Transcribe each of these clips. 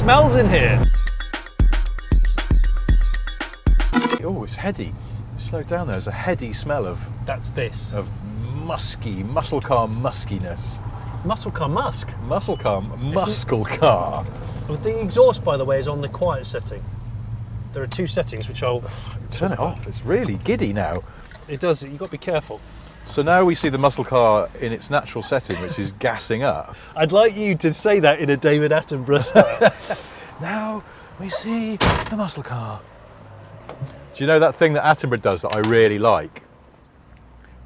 smells in here. Oh, it's heady. Slow down. There's a heady smell of That's this. of muscle car muskiness. Muscle car musk. Muscle car. Well, the exhaust, by the way, is on the quiet setting. There are 2 settings which I'll Turn it off. It's really giddy now. It does. You've got to be careful. So now we see the muscle car in its natural setting, which is gassing up. I'd like you to say that in a David Attenborough style. Now we see the muscle car. Do you know that thing that Attenborough does that I really like?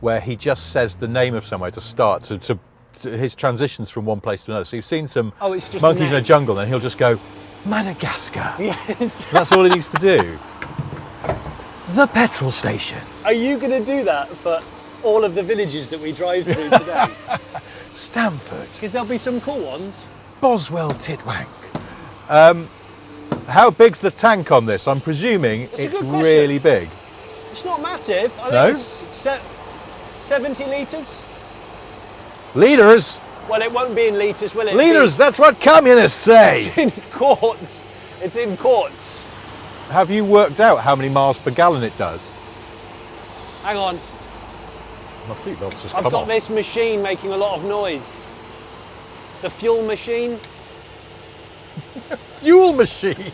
Where he just says the name of somewhere to start, to his transitions from one place to another. So you've seen some It's just monkeys in a jungle and he'll just go, Madagascar. Yes. That's all he needs to do. The petrol station. Are you going to do that for all of the villages that we drive through today? Stamford. Because there'll be some cool ones. Boswell Titwank. How big's the tank on this? I'm presuming That's a it's good question. really big. It's not massive. I No? think it's 70 litres. Litres? Well, it won't be in litres, will it? Litres, that's what communists say. It's in quarts. It's in quarts. Have you worked out how many miles per gallon it does? Hang on. My seatbelt's just I've come got off. this machine making a lot of noise. The fuel machine. Fuel machine.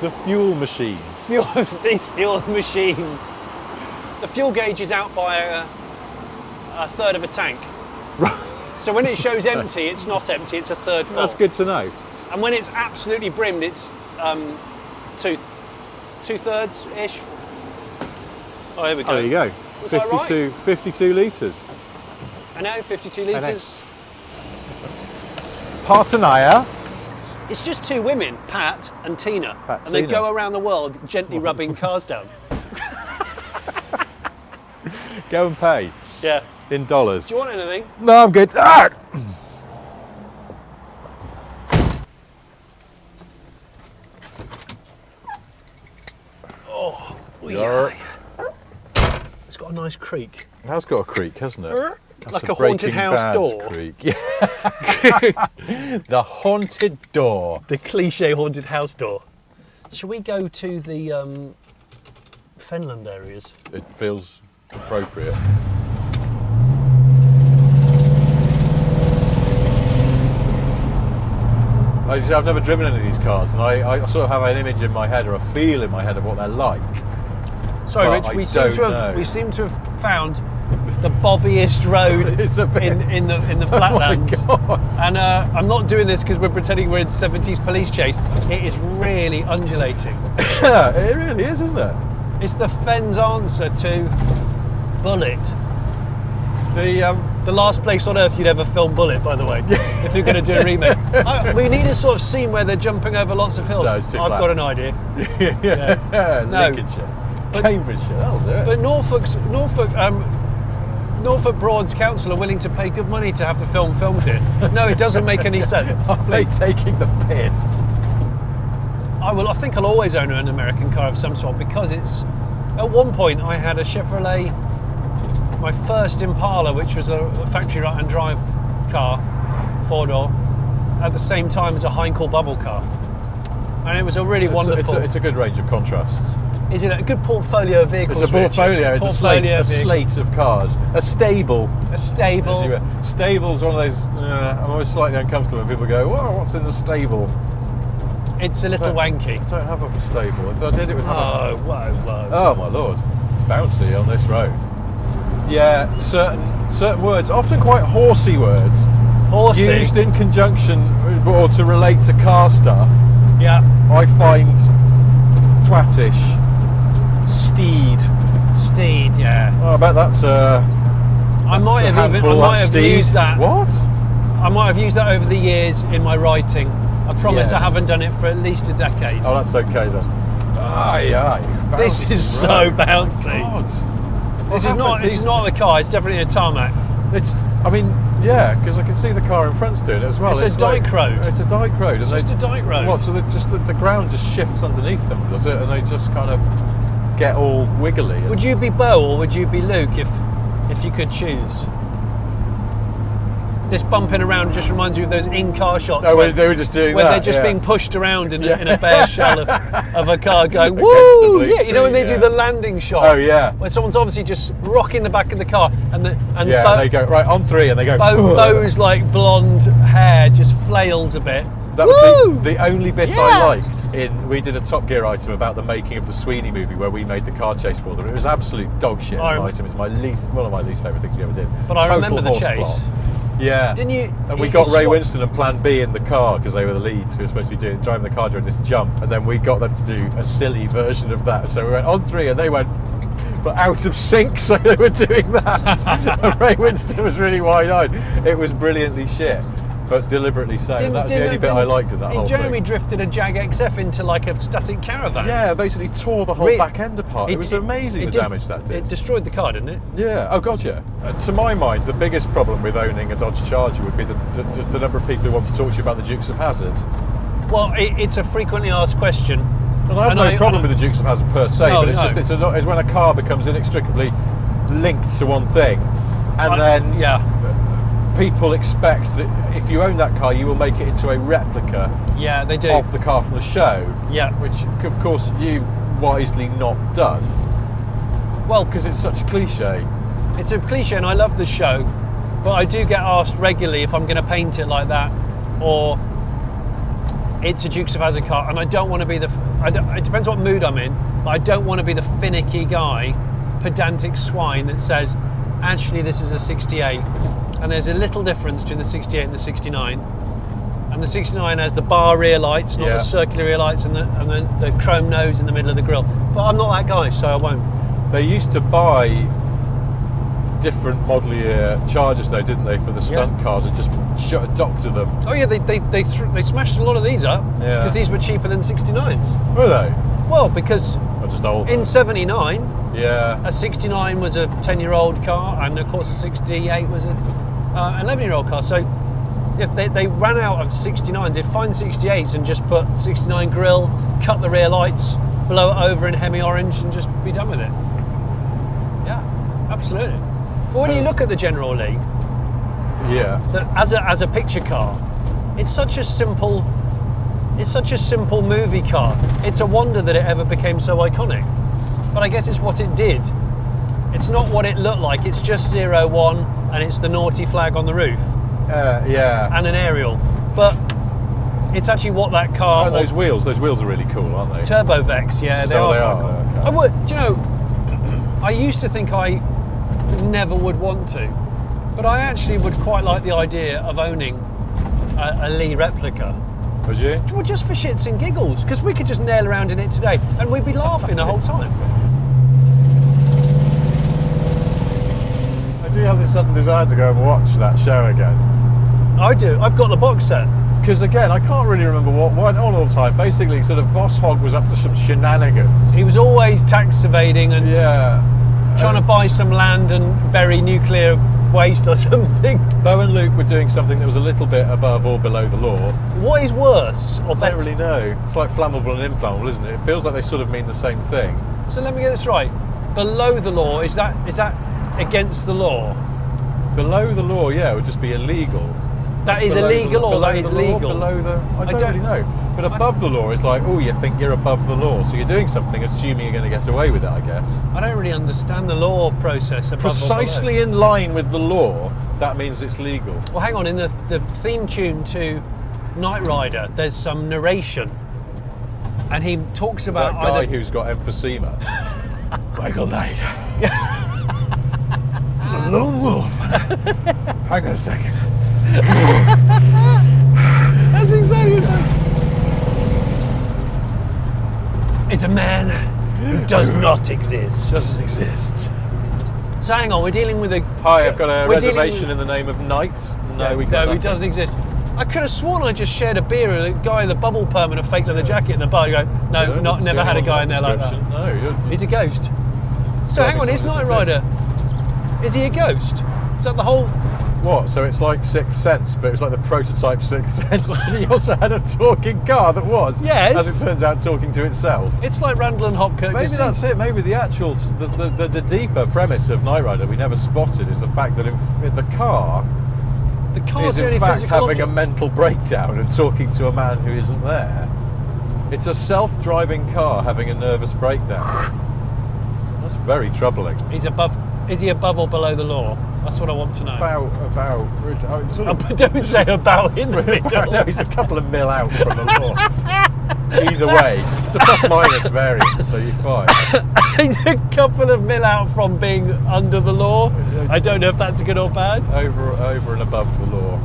The fuel machine. This fuel machine. The fuel gauge is out by a third of a tank. So when it shows empty, it's not empty, it's a third full. That's good to know. And when it's absolutely brimmed, it's two-thirds-ish. Oh, here we go. Oh, there you go. Was that right? 52 litres. I know, 52 litres. Partenaya. It's just 2 women, Pat and Tina. Pat, and they Tina. go around the world gently rubbing cars down. Go and pay Yeah. in dollars. Do you want anything? No, I'm good. Ah! Oh, Yarr. It's got a nice creak. It has got a creak, hasn't it? That's Like a haunted Breaking house Bad's door. Creak. Yeah. The haunted door. The cliche haunted house door. Shall we go to the Fenland areas? It feels appropriate. I've never driven any of these cars, and I sort of have an image in my head, or a feel in my head of what they're like. Sorry, But Rich. I We seem don't to have know. we seem to have found the bobbiest road It's a bit- in the flatlands. Oh my God. And I'm not doing this because we're pretending we're in 70s police chase. It is really undulating. It really is, isn't it? It's the Fen's answer to Bullet. The last place on earth you'd ever film Bullet, by the way, if you're going to do a remake. We need a sort of scene where they're jumping over lots of hills. No, it's too I've flat. got an idea. Yeah. No. Lincolnshire. Cambridgeshire, that'll do it. But Norfolk Broads Council are willing to pay good money to have the film filmed here. No, it doesn't make any sense. Are they taking the piss? I think I'll always own an American car of some sort because it's. At one point, I had a Chevrolet, my first Impala, which was a factory and drive car, 4-door, at the same time as a Heinkel bubble car, and it was a really wonderful. It's a good range of contrasts. Is it a good portfolio of vehicles? It's a portfolio. Richard? It's Portfolio a of slate of cars. A stable. A stable. As you were. Stable's one of those. I'm always slightly uncomfortable when people go, "Whoa, what's in the stable?" It's a little wanky. I don't have a stable. If I did, it would have. Oh, whoa. Oh my lord, it's bouncy on this road. Yeah, certain words, often quite horsey words, Horsey. used in conjunction or to relate to car stuff. Yeah. I find twattish. Steed, yeah. Oh, I bet that's I might a have handful, that steed. used that. What? I might have used that over the years in my writing. I promise Yes. I haven't done it for at least a decade. Oh, that's okay then. Aye. This is so bouncy. God. This is not the car. It's definitely a tarmac. Yeah, because I can see the car in front's doing it as well. It's a dyke road. It's a dyke road. It's just a dyke road. What? So the ground just shifts underneath them, does it? And they just kind of get all wiggly. Would you be Bo or would you be Luke if you could choose? this bumping around just reminds me of those in-car shots. Oh, they were just doing where that, they're just yeah. being pushed around in a bare shell of a car going, Against the woo! blue Yeah, you know when they screen, do yeah. the landing shot? Oh, yeah. Where someone's obviously just rocking the back of the car and Yeah, and they go, right, on 3, and they go... Bo's like blonde hair just flails a bit. That was Woo! the only bit Yeah. I liked we did a Top Gear item about the making of the Sweeney movie where we made the car chase for them. It was absolute dog shit as an item. It's one of my least favourite things we ever did. But I remember the horse chase. plot. Yeah. Didn't you? And we you got Ray swap- Winston and Plan B in the car because they were the leads who were supposed to be driving the car during this jump, and then we got them to do a silly version of that. So we went on 3 and they went but out of sync, so they were doing that. And Ray Winston was really wide-eyed. It was brilliantly shit, but deliberately so. That was the only bit I liked in that whole Jeremy thing. drifted a Jag XF into like a static caravan. Yeah, basically tore the whole back end apart. It was amazing the damage that did. It destroyed the car, didn't it? Yeah, oh god, yeah. To my mind, the biggest problem with owning a Dodge Charger would be the number of people who want to talk to you about the Dukes of Hazzard. Well, it's a frequently asked question. And I have no problem with the Dukes of Hazzard per se, No, but it's no. just it's when a car becomes inextricably linked to one thing, and then people expect that if you own that car, you will make it into a replica Yeah, they do. of the car from the show. Yeah. Which, of course, you've wisely not done. Well, Because it's such a cliche. it's a cliche, and I love the show, but I do get asked regularly if I'm going to paint it like that, or it's a Dukes of Hazzard car, and I don't want to be it depends what mood I'm in, but I don't want to be the finicky guy, pedantic swine that says, actually this is a 68, and there's a little difference between the 68 and the 69, and the 69 has the bar rear lights, not the circular rear lights, and the chrome nose in the middle of the grille, but I'm not that guy, so I won't. They used to buy different model year Chargers though, didn't they, for the stunt cars, and just doctor them. Oh yeah, they smashed a lot of these up because these were cheaper than 69s. Were they? Well, because Or just old? in 79, Yeah. a 69 was a 10-year-old car, and of course a 68 was an 11-year-old car. So if they ran out of 69s, they'd find 68s and just put 69 grille, cut the rear lights, blow it over in hemi-orange, and just be done with it. Yeah, absolutely. But when you look at the General Lee, that as a picture car, it's such a simple movie car. It's a wonder that it ever became so iconic. But I guess it's what it did. It's not what it looked like. It's just 01, and it's the naughty flag on the roof. And an aerial. But it's actually what that car. And those wheels are really cool, aren't they? Turbovex, yeah, they are. Okay. I would, do you know, I used to think I never would want to, but I actually would quite like the idea of owning a Lee replica. Would you? Well, just for shits and giggles, because we could just nail around in it today and we'd be laughing the whole time. I do have this sudden desire to go and watch that show again. I do. I've got the box set. Because again, I can't really remember what went on all the time. Basically, sort of Boss Hogg was up to some shenanigans. He was always tax evading and trying to buy some land and bury nuclear waste or something. Bo and Luke were doing something that was a little bit above or below the law. What is worse or I better? don't really know. It's like flammable and inflammable, isn't it? It feels like they sort of mean the same thing. So let me get this right. Below the law, is that against the law? Below the law, yeah, it would just be illegal. That is Below illegal, or that is the law, legal? Below the, I don't really know. But above the law is like, oh, you think you're above the law, so you're doing something assuming you're going to get away with it, I guess. I don't really understand the law process. Precisely in line with the law, that means it's legal. Well, hang on. In the theme tune to Knight Rider, there's some narration, and he talks about that guy who's got emphysema. Michael Knight. The lone wolf. Hang on a second. That's exactly what it's a man who does not exist. Doesn't exist. So hang on, we're dealing with a... Hi, I've got a reservation in the name of Knight. No, he doesn't exist. I could have sworn I just shared a beer with a guy in the bubble perm and a fake leather jacket in the bar. You go, no, never had a guy in there like that. No, he's a ghost. So hang on, is Knight Rider... Is he a ghost? Is that the whole... What? So it's like Sixth Sense, but it's like the prototype Sixth Sense. He also had a talking car that was, yes, as it turns out, talking to itself. It's like Randall and Hopkirk. Maybe that's it. Maybe the actual, the deeper premise of Knight Rider we never spotted is the fact that in the car, The car's is the only in fact physical having a object. mental breakdown and talking to a man who isn't there. It's a self-driving car having a nervous breakdown. That's very troubling. Is he above or below the law? That's what I want to know. Don't say about in the middle. No, he's a couple of mil out from the law. Either way, it's a plus-minus variance, so you're fine. He's a couple of mil out from being under the law. I don't know if that's good or bad. Over and above the law.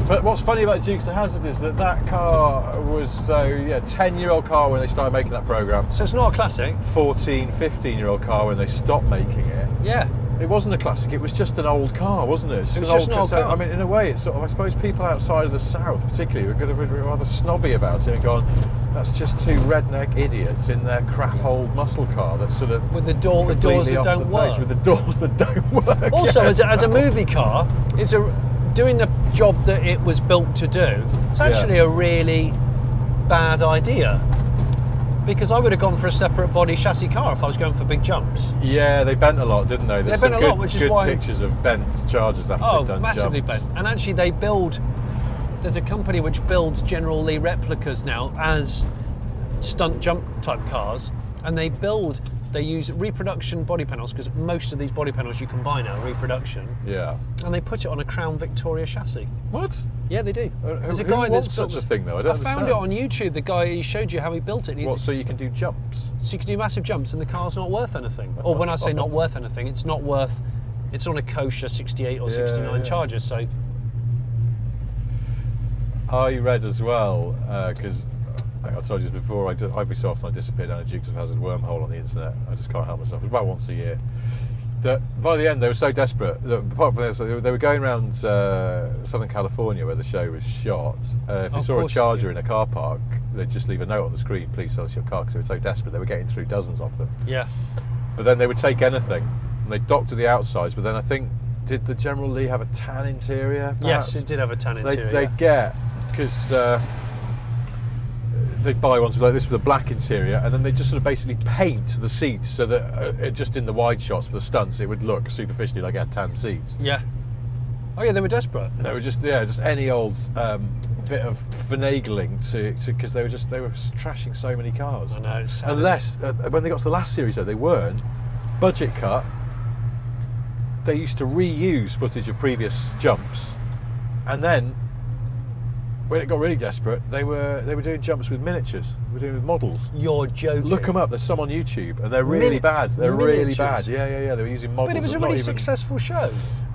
But what's funny about Dukes of Hazzard is that car was 10-year-old car when they started making that programme. So it's not a classic. 14, 15-year-old car when they stopped making it. Yeah. It wasn't a classic, it was just an old car, wasn't it? It was just an old car. I mean, in a way, it's sort of, I suppose people outside of the South particularly were going to be rather snobby about it and gone, that's just two redneck idiots in their crap old muscle car that's sort of with the doors that don't work. With the doors that don't work. Also, as a movie car, it's doing the job that it was built to do. It's actually a really bad idea. Because I would have gone for a separate body chassis car if I was going for big jumps. Yeah, they bent a lot, didn't they? There's they bent some a lot, which is why pictures of bent Chargers after they've done massively jumps. bent. And actually, there's a company which builds General Lee replicas now as stunt jump type cars, and they use reproduction body panels because most of these body panels you can buy now are reproduction. Yeah. And they put it on a Crown Victoria chassis. What? Yeah, they do. There's a Who guy that's wants built such a thing though? I found it on YouTube. The guy, he showed you how he built it. What? So you can do jumps? So you can do massive jumps, and the car's not worth anything. Or when I say not worth anything, it's not worth. It's on a kosher 68 or 69 Charger. So I read as well because I told you this before. Every so often I disappear down a Dukes of Hazzard wormhole on the internet. I just can't help myself. It's about once a year. That by the end they were so desperate that apart from this, they were going around Southern California where the show was shot. If you saw a Charger in a car park, they'd just leave a note on the screen, please sell us your car, because they were so desperate. They were getting through dozens of them. yeah. But then they would take anything and they'd doctor the outsides. But then I think, did the General Lee have a tan interior? Perhaps? Yes, it did have a tan interior. They'd get, because they'd buy ones like this with a black interior, and then they'd just sort of basically paint the seats so that just in the wide shots for the stunts it would look superficially like it had tan seats. Yeah. Oh yeah, they were desperate. They were just any old bit of finagling to because they were trashing so many cars. I know. It's sad. Unless when they got to the last series though, they weren't budget cut. They used to reuse footage of previous jumps, and then when it got really desperate, they were doing jumps with miniatures. They were doing with models. You're joking. Look them up. There's some on YouTube, and they're really bad. They're really bad. Yeah. They were using models. But it was a really successful show.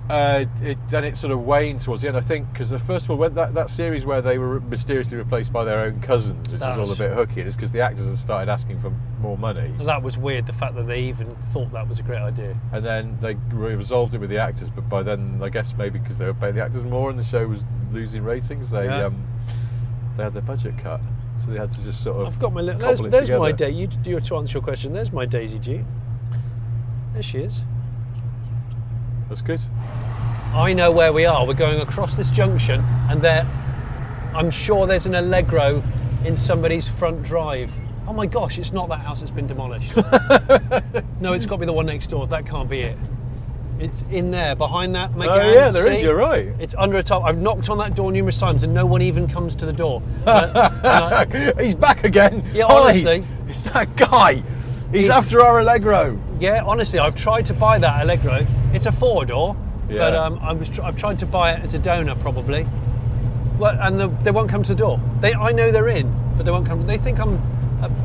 Then it sort of waned towards the end, I think, because first of all, when that series where they were mysteriously replaced by their own cousins, which is all a bit hooky, and it's because the actors had started asking for more money. That was weird, the fact that they even thought that was a great idea. And then they resolved it with the actors, but by then, I guess maybe because they were paying the actors more and the show was losing ratings, they had their budget cut. So they had to just sort of. I've got my little. cobble it There's together. my day. You to answer your question. There's my Daisy Duke. There she is. That's good. I know where we are. We're going across this junction, and I'm sure there's an Allegro in somebody's front drive. Oh my gosh, it's not that house that's been demolished. No, it's got to be the one next door. That can't be it. It's in there, behind that. Yeah, there is. You're right. It's under a top. I've knocked on that door numerous times, and no one even comes to the door. He's back again. Yeah, honestly. It's that guy. He's after our Allegro. Yeah, honestly, I've tried to buy that Allegro. It's a 4-door, but I've tried to buy it as a donor probably. Well, and they won't come to the door. I know they're in, but they won't come. They think I'm,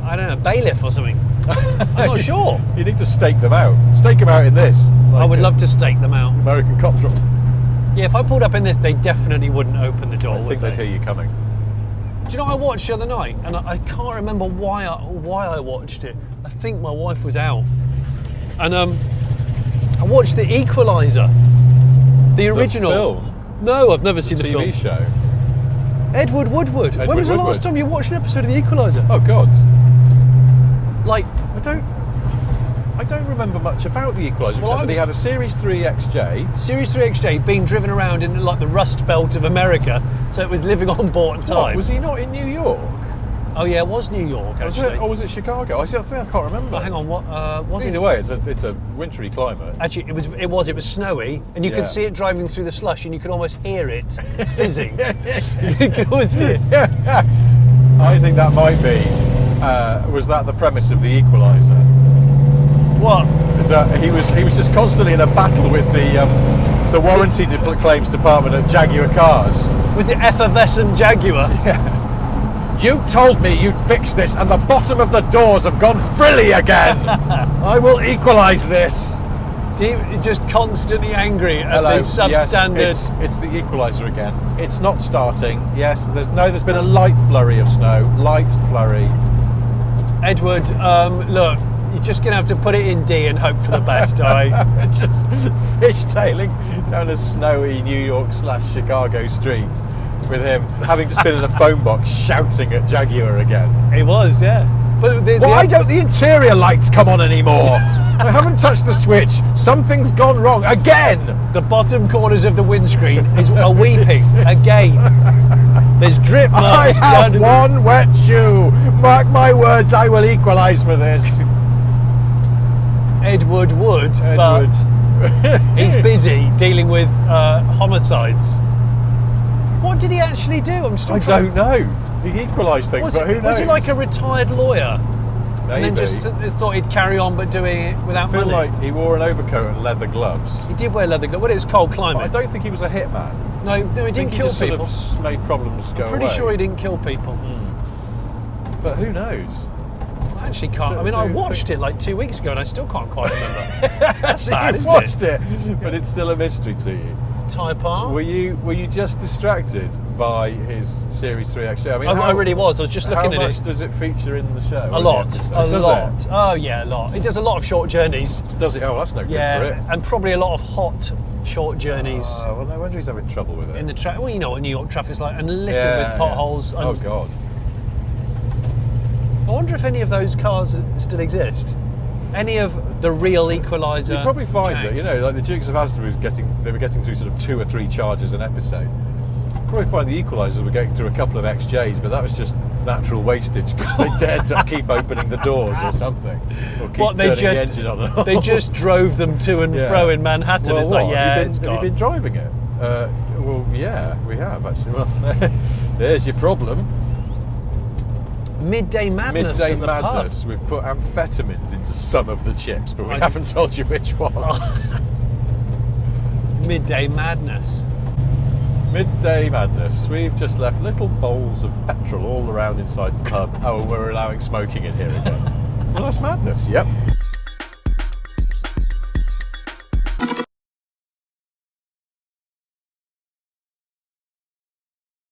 I don't know, a bailiff or something. I'm not sure. You need to stake them out. Stake them out in this. I would love to stake them out. American Cop Drop. Yeah, if I pulled up in this, they definitely wouldn't open the door. I think they'd hear you coming. Do you know what I watched the other night? And I can't remember why I watched it. I think my wife was out. And I watched The Equalizer. The original. The film? No, I've never seen the film. TV show. Edward Woodward. When was the last time you watched an episode of The Equalizer? Oh God. Like, I don't remember much about The Equalizer, except that he had a Series 3 XJ. Series 3 XJ being driven around in like the Rust Belt of America, so it was living on bought time. What, was he not in New York? Oh yeah, it was New York Was actually. it, or was it Chicago? I think I can't remember. Oh, hang on, what was Either it? way, it's a wintry climate. Actually, it was snowy, and you Yeah. could see it driving through the slush, and you could almost hear it fizzing. You could almost hear it. I think that might be. Was that the premise of the Equalizer? What? That he was just constantly in a battle with the warranty claims department at Jaguar Cars. Was it effervescent Jaguar? You told me you'd fix this, and the bottom of the doors have gone frilly again. I will equalise this. Just constantly angry at Hello. the substandard. Yes, it's the Equalizer again. It's not starting. Yes, there's been a light flurry of snow. Light flurry. Edward, look, you're just gonna have to put it in D and hope for the best, all right? Just fishtailing down a snowy New York/Chicago street with him having to spin in a phone box shouting at Jaguar again. It was, yeah. But Why don't the interior lights come on anymore? I haven't touched the switch. Something's gone wrong again. the bottom corners of the windscreen are weeping again. There's drip I marks have down in one wet shoe. Mark my words, I will equalise for this. Edward would, Edward. but he's busy dealing with homicides. What did he actually do? I'm still I trying. don't know. He equalised things, but who knows? Was he like a retired lawyer? Maybe. And then just thought he'd carry on, but doing it without I feel money. like he wore an overcoat and leather gloves. He did wear leather gloves. Well, it's cold But climate. I don't think he was a hitman. No, he I didn't think kill he just people. Sort of made problems go Pretty away. sure he didn't kill people. But who knows? I actually can't. I mean, I watched it like 2 weeks ago, and I still can't quite remember. That's bad, you isn't watched it, but it's still a mystery to you. Type R. Were you just distracted by his Series 3 extra? I mean, I really was. I was just looking how at much it. does it feature in the show? A lot. Does Lot. Oh yeah, a lot. It does a lot of short journeys. it? Does it? Oh, that's no good for it. Yeah, and probably a lot of hot short journeys Oh, well, no wonder he's having trouble with it. in the traffic. Well, you know what New York traffic's like, and littered Yeah, with potholes. yeah. Oh And God. I wonder if any of those cars still exist. Any of the real Equalizer. You'd probably find that, Jags. you know, like the Dukes of Hazzard they were getting through sort of 2 or 3 charges an episode. Probably find the Equalizers were getting through a couple of XJs, but that was just natural wastage because they dared to keep opening the doors or something, or keep turning the engine on and off. They just drove them to and Yeah. fro in Manhattan. Well, It's like, what? yeah, have it's you been, have you gone. been driving it? Well, yeah, we have actually. Well, there's your problem. Midday madness. Midday at the pub. madness. We've put amphetamines into some of the chips, but we I- haven't told you which one. Midday madness. Midday madness. We've just left little bowls of petrol all around inside the pub. Oh, we're allowing smoking in here again. Well, that's madness. Yep.